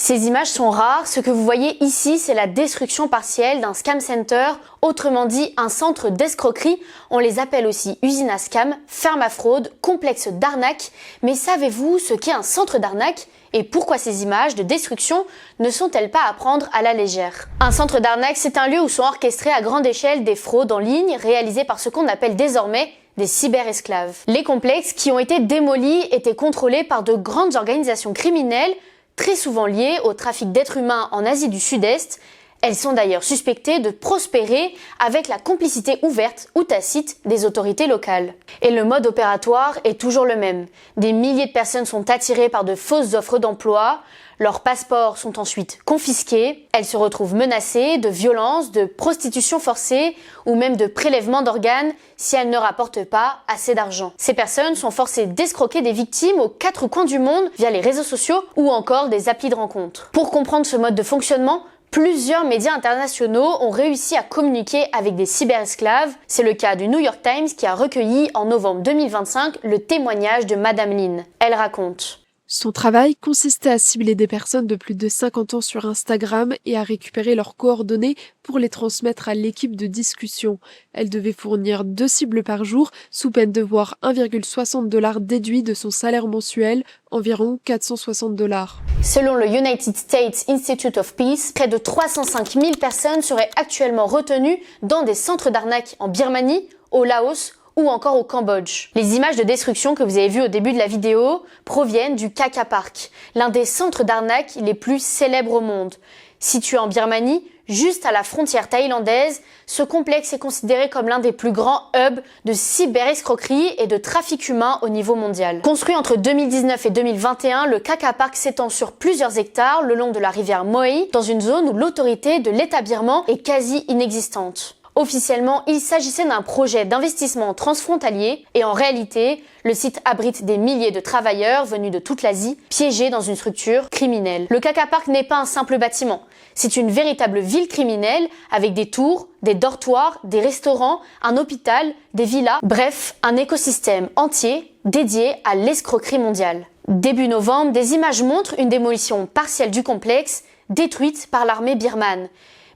Ces images sont rares, ce que vous voyez ici, c'est la destruction partielle d'un scam center, autrement dit un centre d'escroquerie. On les appelle aussi usine à scam, ferme à fraude, complexe d'arnaque. Mais savez-vous ce qu'est un centre d'arnaque ? Et pourquoi ces images de destruction ne sont-elles pas à prendre à la légère? Un centre d'arnaque, c'est un lieu où sont orchestrées à grande échelle des fraudes en ligne réalisées par ce qu'on appelle désormais des cyberesclaves. Les complexes qui ont été démolis étaient contrôlés par de grandes organisations criminelles, très souvent liées au trafic d'êtres humains en Asie du Sud-Est. Elles sont d'ailleurs suspectées de prospérer avec la complicité ouverte ou tacite des autorités locales. Et le mode opératoire est toujours le même. Des milliers de personnes sont attirées par de fausses offres d'emploi, leurs passeports sont ensuite confisqués, elles se retrouvent menacées de violences, de prostitution forcée ou même de prélèvement d'organes si elles ne rapportent pas assez d'argent. Ces personnes sont forcées d'escroquer des victimes aux quatre coins du monde via les réseaux sociaux ou encore des applis de rencontres. Pour comprendre ce mode de fonctionnement, plusieurs médias internationaux ont réussi à communiquer avec des cyberesclaves. C'est le cas du New York Times qui a recueilli en novembre 2025 le témoignage de Madame Lin. Elle raconte: Son travail consistait à cibler des personnes de plus de 50 ans sur Instagram et à récupérer leurs coordonnées pour les transmettre à l'équipe de discussion. Elle devait fournir 2 cibles par jour, sous peine de voir 1,60 $ déduit de son salaire mensuel, environ 460 $. Selon le United States Institute of Peace, près de 305 000 personnes seraient actuellement retenues dans des centres d'arnaque en Birmanie, au Laos ou encore au Cambodge. Les images de destruction que vous avez vues au début de la vidéo proviennent du Kaka Park, l'un des centres d'arnaque les plus célèbres au monde. Situé en Birmanie, juste à la frontière thaïlandaise, ce complexe est considéré comme l'un des plus grands hubs de cyberescroquerie et de trafic humain au niveau mondial. Construit entre 2019 et 2021, le Kaka Park s'étend sur plusieurs hectares le long de la rivière Moai, dans une zone où l'autorité de l'État birman est quasi inexistante. Officiellement, il s'agissait d'un projet d'investissement transfrontalier et en réalité, le site abrite des milliers de travailleurs venus de toute l'Asie, piégés dans une structure criminelle. Le Kaka Park n'est pas un simple bâtiment, c'est une véritable ville criminelle avec des tours, des dortoirs, des restaurants, un hôpital, des villas, bref, un écosystème entier dédié à l'escroquerie mondiale. Début novembre, des images montrent une démolition partielle du complexe, détruite par l'armée birmane.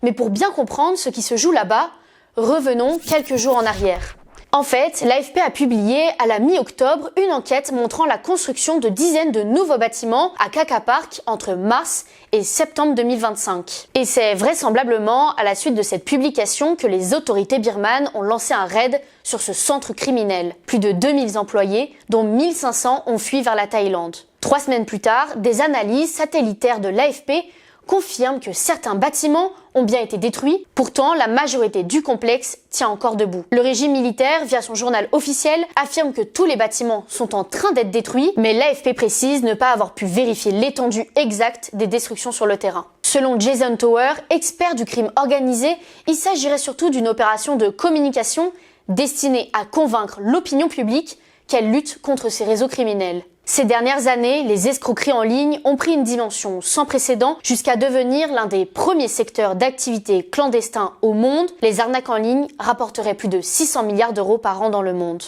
Mais pour bien comprendre ce qui se joue là-bas, revenons quelques jours en arrière. En fait, l'AFP a publié à la mi-octobre une enquête montrant la construction de dizaines de nouveaux bâtiments à Kaka Park entre mars et septembre 2025. Et c'est vraisemblablement à la suite de cette publication que les autorités birmanes ont lancé un raid sur ce centre criminel. Plus de 2000 employés, dont 1500 ont fui vers la Thaïlande. 3 semaines plus tard, des analyses satellitaires de l'AFP confirme que certains bâtiments ont bien été détruits, pourtant la majorité du complexe tient encore debout. Le régime militaire, via son journal officiel, affirme que tous les bâtiments sont en train d'être détruits, mais l'AFP précise ne pas avoir pu vérifier l'étendue exacte des destructions sur le terrain. Selon Jason Tower, expert du crime organisé, il s'agirait surtout d'une opération de communication destinée à convaincre l'opinion publique qu'elle lutte contre ces réseaux criminels. Ces dernières années, les escroqueries en ligne ont pris une dimension sans précédent jusqu'à devenir l'un des premiers secteurs d'activité clandestin au monde. Les arnaques en ligne rapporteraient plus de 600 milliards € par an dans le monde.